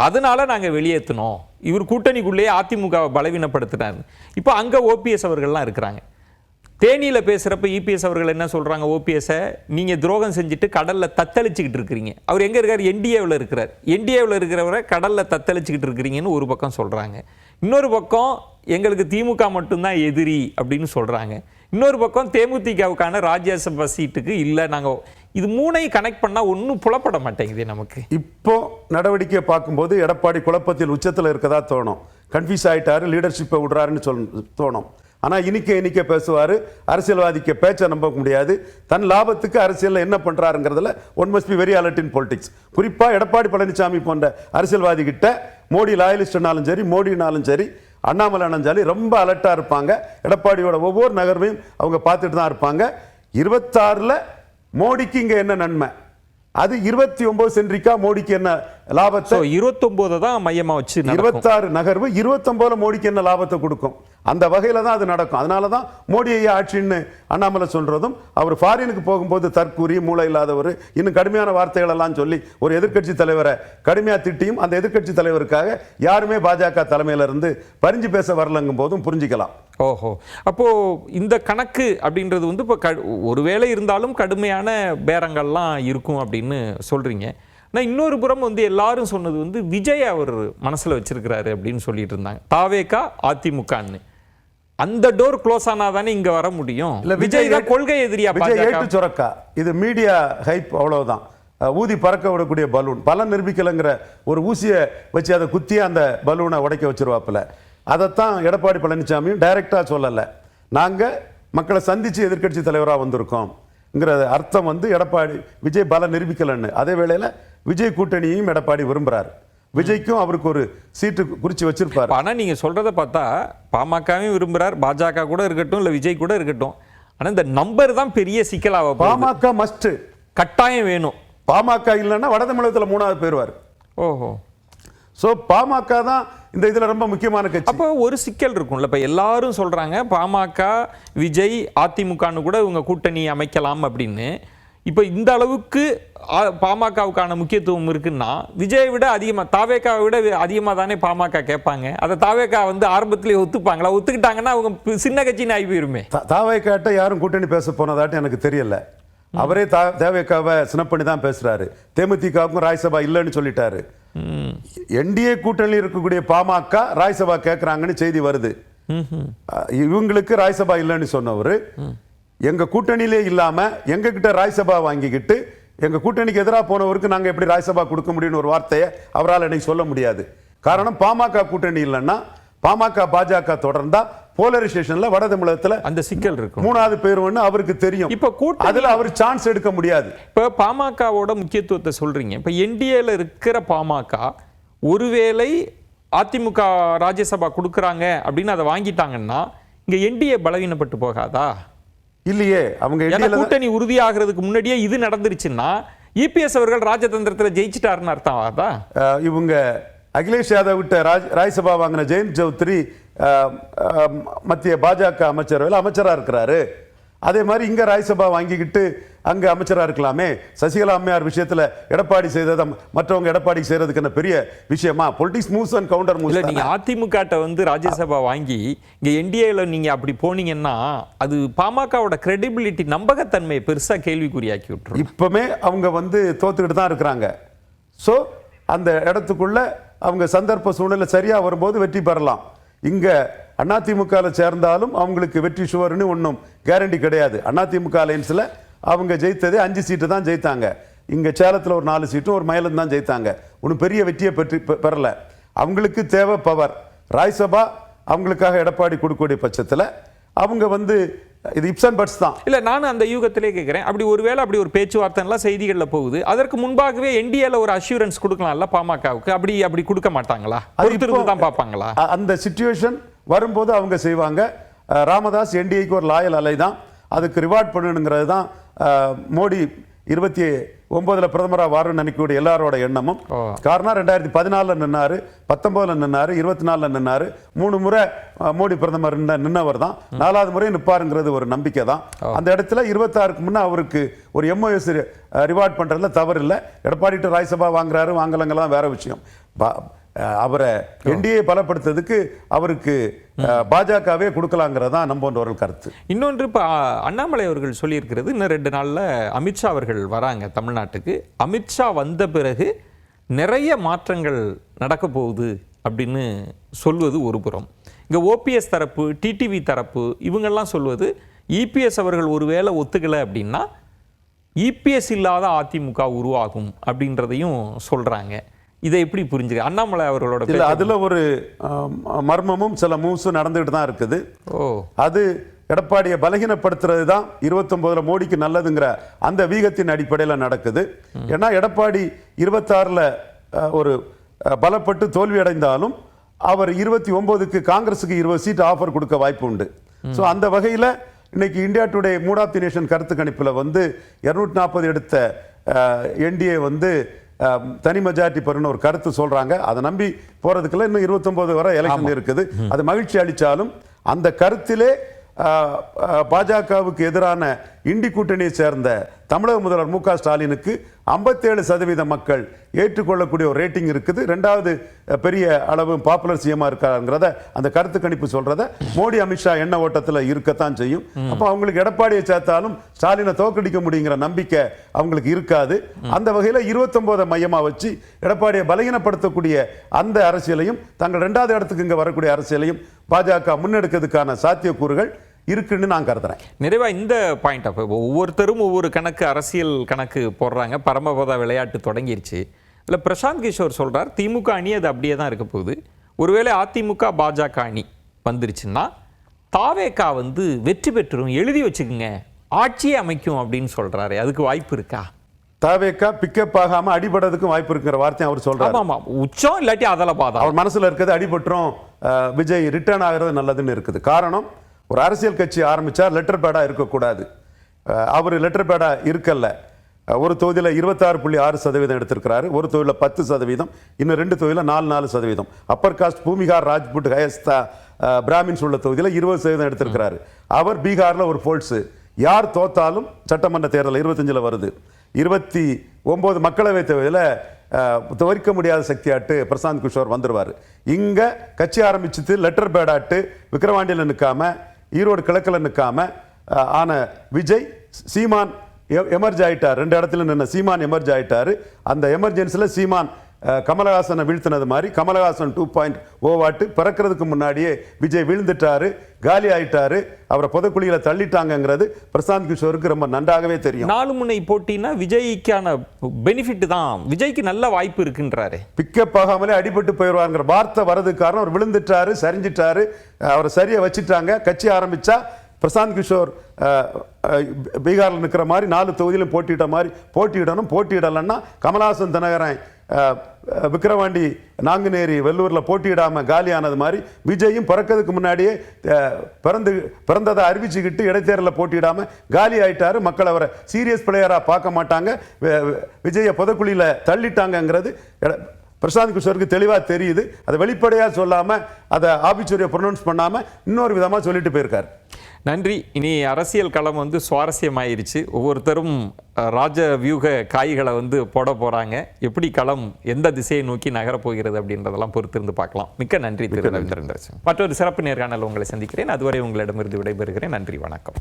அதனால நாங்க வெளியேற்றினோம், இவர் கூட்டணிக்குள்ளேயே அதிமுகவை பலவீனப்படுத்தினார். இப்போ அங்க ஓபிஎஸ் அவர்கள்லாம் இருக்கிறாங்க. தேனியில் பேசுகிறப்ப இபிஎஸ் அவர்கள் என்ன சொல்கிறாங்க, ஓபிஎஸ்ஸை நீங்கள் துரோகம் செஞ்சுட்டு கடலில் தத்தளிச்சுக்கிட்டு இருக்கிறீங்க. அவர் எங்கே இருக்கார், என்டிஏவில் இருக்கிறார். என்டிஏவில் இருக்கிறவரை கடலில் தத்தளிச்சுக்கிட்டு இருக்கிறீங்கன்னு ஒரு பக்கம் சொல்கிறாங்க. இன்னொரு பக்கம் எங்களுக்கு திமுக மட்டும்தான் எதிரி அப்படின்னு சொல்கிறாங்க. இன்னொரு பக்கம் தேமுதிகவுக்கான ராஜ்யசபா சீட்டுக்கு இல்லை நாங்கள். இது மூணையும் கனெக்ட் பண்ணால் ஒன்றும் புலப்பட மாட்டேங்குது நமக்கு. இப்போ நடவடிக்கையை பார்க்கும்போது எடப்பாடி குழப்பத்தில் உச்சத்தில் இருக்கதா தோணும். கன்ஃபியூஸ் ஆகிட்டாரு, லீடர்ஷிப்பை விடுறாருன்னு தோணும். ஆனால் இனிக்க பேசுவார். அரசியல்வாதிக்கு பேச்சை நம்ப முடியாது. தன் லாபத்துக்கு அரசியலில் என்ன பண்ணுறாருங்கிறதுல one must be very alert in politics. குறிப்பாக எடப்பாடி பழனிசாமி போன்ற அரசியல்வாதி கிட்ட மோடி லாயலிஸ்ட்னாலும் சரி, மோடினாலும் சரி, அண்ணாமலைனாலும் சரி ரொம்ப அலர்ட்டாக இருப்பாங்க. எடப்பாடியோட ஒவ்வொரு நகர்வையும் அவங்க பார்த்துட்டு தான் இருப்பாங்க. 26ல் மோடிக்கு இங்கே என்ன நன்மை, அது 29 சென்ட்ரிக்கா மோடிக்கு என்ன லாபத்தை, 29 தான் மையமா வச்சு 26 நகர்வு 29 மோடிக்கு என்ன லாபத்தை கொடுக்கும், அந்த வகையில தான் அது நடக்கும். அதனால தான் மோடி ஐயா ஆட்சின்னு அண்ணாமலை சொல்றதும், அவர் ஃபாரினுக்கு போகும்போது தற்கூரி, மூளை இல்லாதவர், இன்னும் கடுமையான வார்த்தைகள் எல்லாம் சொல்லி ஒரு எதிர்க்கட்சி தலைவரை கடுமையா திட்டியும் அந்த எதிர்க்கட்சி தலைவருக்காக யாருமே பாஜக தலைமையில இருந்து பரிஞ்சு பேச வரலங்கும் போதும் புரிஞ்சுக்கலாம். ஓஹோ, அப்போ இந்த கணக்கு அப்படின்றது வந்து இப்போ ஒருவேளை இருந்தாலும் கடுமையான பேரங்கள்லாம் இருக்கும் அப்படின்னு சொல்றீங்க. ஆனால் இன்னொரு புறம் வந்து எல்லாரும் சொன்னது வந்து விஜய் அவர் மனசுல வச்சிருக்கிறாரு அப்படின்னு சொல்லிட்டு இருந்தாங்க. தாவேகா அதிமுகன்னு அந்த டோர் க்ளோஸ் ஆனா தானே இங்க வர முடியும். இல்ல விஜய் தான் கொள்கை எதிரியா விஜய் ஏட்டு சுரக்கா, இது மீடியா ஹைப், அவ்வளவுதான். ஊதி பறக்க விடக்கூடிய பலூன், பலன் நிரூபிக்கலைங்கிற ஒரு ஊசியை வச்சு அதை குத்தி அந்த பலூனை உடைக்க வச்சிருவாப்புல. அதைத்தான் எடப்பாடி பழனிசாமியும் டைரக்டா சொல்லலை. நாங்க மக்களை சந்திச்சு எதிர்க்கட்சி தலைவராக வந்திருக்கோம்ங்கிற அர்த்தம் வந்து எடப்பாடி விஜய் பலம் நிரூபிக்கலன்னு. அதே வேளையில விஜய் கூட்டணியையும் எடப்பாடி விரும்புறாரு. விஜய்க்கும் அவருக்கு ஒரு சீட்டு குறிச்சு வச்சிருப்பாரு. ஆனா நீங்க சொல்றதை பார்த்தா பாமகவும் விரும்புறார், பாஜக கூட இருக்கட்டும், இல்ல விஜய் கூட இருக்கட்டும். ஆனா இந்த நம்பர் தான் பெரிய சிக்கலாக. பாமக மஸ்ட், கட்டாயம் வேணும். பாமக இல்லைன்னா வட தமிழகத்தில் 3வது போயிருவார். ஓஹோ, சோ பாமக தான் இந்த இதுல ரொம்ப முக்கியமான கட்சி. அப்போ ஒரு சிக்கல் இருக்கும்ல. இப்ப எல்லாரும் சொல்றாங்க பாமக விஜய் அதிமுகன்னு கூட இவங்க கூட்டணி அமைக்கலாம் அப்படின்னு. இப்போ இந்த அளவுக்கு பாமகவுக்கான முக்கியத்துவம் இருக்குன்னா விஜயை விட அதிகமாக, தாவேக்காவை விட அதிகமாக தானே பாமக கேட்பாங்க. அதை தாவேக்கா வந்து ஆரம்பத்திலேயே ஒத்துப்பாங்களா? ஒத்துக்கிட்டாங்கன்னா அவங்க சின்ன கட்சின்னு ஆகி போயிருமே. தாவேக்காட்ட யாரும் கூட்டணி பேச போனதாட்டு எனக்கு தெரியல. அவரே தேவேக்காவை சினப் பண்ணி தான் பேசுறாரு. தேமுதிகவுக்கும் ராஜ்யசபா இல்லைன்னு சொல்லிட்டாரு. என்டிஏ கூட்டணியில் இருக்கக்கூடிய பாமக ராஜ்யசபா கேட்கறாங்கன்னு செய்தி வருது. இவங்களுக்கு ராஜ்யசபா இல்லைன்னு சொன்னவர் எங்க கூட்டணியிலே இல்லாம எங்க கிட்ட ராஜ்யசபா வாங்கிக்கிட்டு எங்க கூட்டணிக்கு எதிராக போனவருக்கு நாங்க எப்படி ராஜ்யசபா கொடுக்க முடியும்னு ஒரு வார்த்தையை அவரால் இன்னைக்கு சொல்ல முடியாது. காரணம் பாமக கூட்டணி இல்லைன்னா, பாமக பாஜக தொடர்ந்தா போலரைசேஷன்ல வட தமிழகத்துல அந்த சிக்கல் இருக்கு. 3வது பேர் ஒண்ணு அவருக்கு தெரியும். இப்ப அதுல அவர் சான்ஸ் எடுக்க முடியாது. இப்ப பாமகவோட முக்கியத்துவத்தை சொல்றீங்க. இப்ப என்டிஏல இருக்கிற பாமக ஒருவேளை அதிமுக ராஜ்யசபா கொடுக்கறாங்க அப்படின்னு அதை வாங்கிட்டாங்கன்னா இங்க என்டிஏ பலவீனப்பட்டு போகாதா? இல்லையே, அவங்க கூட்டணி உறுதியாகிறதுக்கு முன்னாடியே இது நடந்துருச்சுன்னா இபிஎஸ் அவர்கள் ராஜதந்திரத்தில் ஜெயிச்சிட்டாருன்னு அர்த்தம் ஆகுதா? இவங்க அகிலேஷ் யாதவ் விட்ட ராஜ்யசபா வாங்கின ஜெயந்த் சௌத்ரி மத்திய பாஜக அமைச்சரவையில் அமைச்சரா இருக்கிறாரு. அதே மாதிரி இங்க ராஜ்யசபா வாங்கிக்கிட்டு அங்க அமைச்சரா இருக்கலாமே. சசிகலா அம்மையார் விஷயத்துல எடப்பாடி செய்ததை மற்றவங்க எடப்பாடி செய்யறதுக்கு என்ன பெரிய விஷயமா? Politics moves and counter moves. நீங்க அதிமுக வந்து ராஜ்யசபா வாங்கி இங்க என்டிஏல நீங்க அப்படி போனீங்கன்னா அது பாமகவோட கிரெடிபிலிட்டி, நம்பகத்தன்மையை பெருசா கேள்விக்குறியாக்கி விட்டுரும். இப்பவுமே அவங்க வந்து தோத்துக்கிட்டு தான் இருக்கிறாங்க. சோ அந்த இடத்துக்குள்ள அவங்க சந்தர்ப்ப சூழ்நிலை சரியா வரும்போது வெற்றி பெறலாம். இங்க அதிமுக சேர்ந்தாலும் அவங்களுக்கு வெற்றி ஷுவர்னு ஒன்றும் கேரண்டி கிடையாது. அதிமுக அலையன்ஸ்ல அவங்க ஜெயித்ததே 5 சீட்டு தான் ஜெயித்தாங்க. இங்க சேலத்தில் ஒரு 4 சீட்டும் ஒரு மயிலும் தான் ஜெயித்தாங்க. ஒன்றும் பெரிய வெற்றியை பெறல. அவங்களுக்கு தேவை பவர். ராஜ்யசபா அவங்களுக்காக எடப்பாடி கொடுக்கக்கூடிய பட்சத்தில் அவங்க வந்து இது இப்சன் பட்ஸ் தான். இல்ல, நானும் அந்த யூகத்திலே கேட்கிறேன். அப்படி ஒருவேளை அப்படி ஒரு பேச்சுவார்த்தைலாம் செய்திகள்ல போகுது, அதற்கு முன்பாகவே என்டிஏல ஒரு அஷூரன்ஸ் கொடுக்கலாம்ல பாமகவுக்கு. அப்படி கொடுக்க மாட்டாங்களா? தான் பார்ப்பாங்களா? அந்த சிச்சுவேஷன் வரும்போது அவங்க செய்வாங்க. ராமதாஸ் என்டிஏக்கு ஒரு லாயல் அலை தான், அதுக்கு ரிவார்ட் பண்ணணுங்கிறது தான் மோடி 29 பிரதமராக வரணும்னு நினைக்கக்கூடிய எல்லாரோட எண்ணமும். காரணம் 2014 நின்னாரு, 19 நின்னாரு, 24 நின்னாரு, 3 முறை மோடி பிரதமர் நின்னவர் தான், 4வது முறை நிற்பாருங்கிறது ஒரு நம்பிக்கை தான். அந்த இடத்துல 26க்கு முன்னே அவருக்கு ஒரு MOS ரிவார்ட் பண்றதுல தவறு இல்லை. எடப்பாடி ராஜ்யசபா வாங்குறாரு வாங்கலங்கெல்லாம் வேற விஷயம். அவரை என்டிஏ பலப்படுத்துறதுக்கு அவருக்கு பாஜகவே கொடுக்கலாங்கிறது தான் நம்ம போன்றவர்கள் கருத்து. இன்னொன்று, இப்போ அண்ணாமலை அவர்கள் சொல்லியிருக்கிறது, இன்னும் 2 நாளில் அமித்ஷா அவர்கள் வராங்க தமிழ்நாட்டுக்கு. அமித்ஷா வந்த பிறகு நிறைய மாற்றங்கள் நடக்க போகுது அப்படின்னு சொல்வது ஒரு புறம். இங்கே ஓபிஎஸ் தரப்பு, டிடிவி தரப்பு இவங்கெல்லாம் சொல்வது இபிஎஸ் அவர்கள் ஒருவேளை ஒத்துக்கலை அப்படின்னா இபிஎஸ் இல்லாத அதிமுக உருவாகும் அப்படின்றதையும் சொல்கிறாங்க. இதை எப்படி புரிஞ்சுக்க? அண்ணாமலை அவர்களோட இல்ல, அதுல ஒரு மர்மமும் சில மூவ்ஸும் நடந்துகிட்டு தான் இருக்குது. அது எடப்பாடியை பலகீனப்படுத்துறது தான் 29ல் மோடிக்கு நல்லதுங்கிற அந்த வீகத்தின் அடிப்படையில் நடக்குது. ஏன்னா எடப்பாடி 26ல் ஒரு பலப்பட்டு தோல்வி அடைந்தாலும் அவர் 29க்கு காங்கிரஸுக்கு 20 சீட் ஆஃபர் கொடுக்க வாய்ப்பு உண்டு. ஸோ அந்த வகையில் இன்னைக்கு India today mood of the nation கருத்து கணிப்பில் வந்து 240 எடுத்த என்டிஏ வந்து தனி மெஜாரிட்டி பெறணும் ஒரு கருத்து சொல்றாங்க. அதை நம்பி போறதுக்குள்ள இன்னும் 29 வரை எலெக்ஷன் இருக்குது. அது மகிழ்ச்சி அளிச்சாலும் அந்த கருத்திலே பாஜகவுக்கு எதிரான இண்டி கூட்டணியை சேர்ந்த தமிழக முதல்வர் மு க ஸ்டாலினுக்கு 57% மக்கள் ஏற்றுக்கொள்ளக்கூடிய ஒரு ரேட்டிங் இருக்குது. 2வது பெரிய அளவு பாப்புலர் சிஎம்மா இருக்காங்கிறத அந்த கருத்து கணிப்பு சொல்றத மோடி அமித்ஷா எண்ண ஓட்டத்தில் இருக்கத்தான் செய்யும். அப்போ அவங்களுக்கு எடப்பாடியை சேர்த்தாலும் ஸ்டாலினை தோற்கடிக்க முடியுங்கிற நம்பிக்கை அவங்களுக்கு இருக்காது. அந்த வகையில் 29 மையமா வச்சு எடப்பாடியை பலகீனப்படுத்தக்கூடிய அந்த அரசியலையும் தங்கள் 2வது இடத்துக்கு இங்கே வரக்கூடிய அரசியலையும் பாஜக முன்னெடுக்கிறதுக்கான சாத்தியக்கூறுகள் இருக்குன்னு நான் கருதுறேன். நிறைவா இந்த பாயிண்ட் ஆஃப் ஒவ்வொருத்தரும் ஒவ்வொரு கணக்கு, அரசியல் கணக்கு போடுறாங்க. பரமபத விளையாட்டு தொடங்கிருச்சு. இல்லை, பிரசாந்த் கிஷோர் சொல்றார் திமுக அணி அது அப்படியே தான் இருக்க போகுது. ஒருவேளை அதிமுக பாஜக அணி வந்துருச்சுன்னா தாவேகா வந்து வெற்றி பெற்றுரும், எழுதி வச்சுக்கோங்க, ஆட்சியை அமைக்கும் அப்படின்னு சொல்றாரு. அதுக்கு வாய்ப்பு இருக்கா? தாவேகா பிக்கப் ஆகாம அடிபடுறதுக்கும் வாய்ப்பு இருக்கிற வார்த்தையை அவர் சொல்றாரு. ஆமா, உச்சம் இல்லாட்டி அதல பாதம். அவர் மனசுல இருக்கிறது அடிபட்டுரும், விஜய் ரிட்டர்ன் ஆகிறது நல்லதுன்னு இருக்குது. காரணம், ஒரு அரசியல் கட்சி ஆரம்பிச்சா லெட்டர் பேடா இருக்கக்கூடாது. அவர் லெட்டர் பேடா இருக்கல. ஒரு தொகுதியில் 26.6% எடுத்திருக்கிறாரு, ஒரு தொகுதியில் 10%, இன்னும் 2 தொகுதியில் 4% அப்பர் காஸ்ட் பூமிகார் ராஜ்புட் ஹயஸ்தா பிராமின்ஸ் உள்ள தொகுதியில் 20% எடுத்திருக்கிறாரு. அவர் பீகாரில் ஒரு போல்ஸ், யார் தோத்தாலும் சட்டமன்ற தேர்தல் 25ல் வருது, 29 மக்களவை தொகுதியில் தவிர்க்க முடியாத சக்தியாட்டு பிரசாந்த் கிஷோர் வந்துடுவார். இங்க கட்சி ஆரம்பிச்சுட்டு லெட்டர் பேடாட்டு விக்கிரவாண்டியில் நிற்காம, ஈரோடு கிழக்கில் நிற்காம ஆன விஜய் சீமான் எமர்ஜ் ஆயிட்டார். 2 இடத்துல நின்ன சீமான் எமர்ஜ் ஆயிட்டாரு. அந்த எமர்ஜென்சியில் சீமான் கமலஹாசனை வீழ்த்தினது மாதிரி கமலஹாசன் 2.0 வாட்டு பிறக்கிறதுக்கு முன்னாடியே விஜய் வீழ்ந்துட்டாரு, காலி ஆயிட்டாரு, அவரை பொதுக்குழியில தள்ளிட்டாங்கிறது பிரசாந்த் கிஷோருக்கு ரொம்ப நன்றாகவே தெரியும். 4 முனை போட்டினா விஜய்க்கான பெனிஃபிட் தான், விஜய்க்கு நல்ல வாய்ப்பு இருக்குன்றாரு. பிக்கப் ஆகாமலே அடிபட்டு போயிடுவாங்கிற வார்த்தை வரதுக்கு காரணம் அவர் விழுந்துட்டாரு, சரிஞ்சிட்டாரு, அவரை சரியா வச்சுட்டாங்க. கட்சி ஆரம்பிச்சா பிரசாந்த் கிஷோர் பீகாரில் நிற்கிற மாதிரி 4 தொகுதியிலும் போட்டியிட்ட மாதிரி போட்டியிடணும். போட்டியிடலன்னா கமலஹாசன் தினகரன் விக்கிரவாண்டி நாங்குநேரி வெள்ளூர்ல போட்டியிடாம காலியானது மாதிரி விஜயும் பிறக்கிறதுக்கு முன்னாடியே பிறந்ததை அறிவிச்சுக்கிட்டு இடைத்தேர்தலில் போட்டியிடாம காலி ஆயிட்டாரு. மக்கள் அவரை சீரியஸ் பிளேயரா பார்க்க மாட்டாங்க, விஜய புதக்குழியில தள்ளிட்டாங்கிறது பிரசாந்த் கிஷோருக்கு தெளிவா தெரியுது. அதை வெளிப்படையா சொல்லாம, அதை ஆபிச்சுரியை ப்ரொனவுன்ஸ் பண்ணாம இன்னொரு விதமா சொல்லிட்டு போயிருக்காரு. நன்றி. இனி அரசியல் களம் வந்து சுவாரஸ்யமாயிருச்சு. ஒவ்வொருத்தரும் ராஜ வியூக காய்களை வந்து போட போறாங்க. எப்படி களம் எந்த திசையை நோக்கி நகரப் போகிறது அப்படின்றதெல்லாம் பொறுத்திருந்து பார்க்கலாம். மிக்க நன்றி திரு ரவீந்திரன். மற்றொரு சிறப்பு நேர்காணல் உங்களை சந்திக்கிறேன். அதுவரை உங்களிடமிருந்து விடைபெறுகிறேன். நன்றி, வணக்கம்.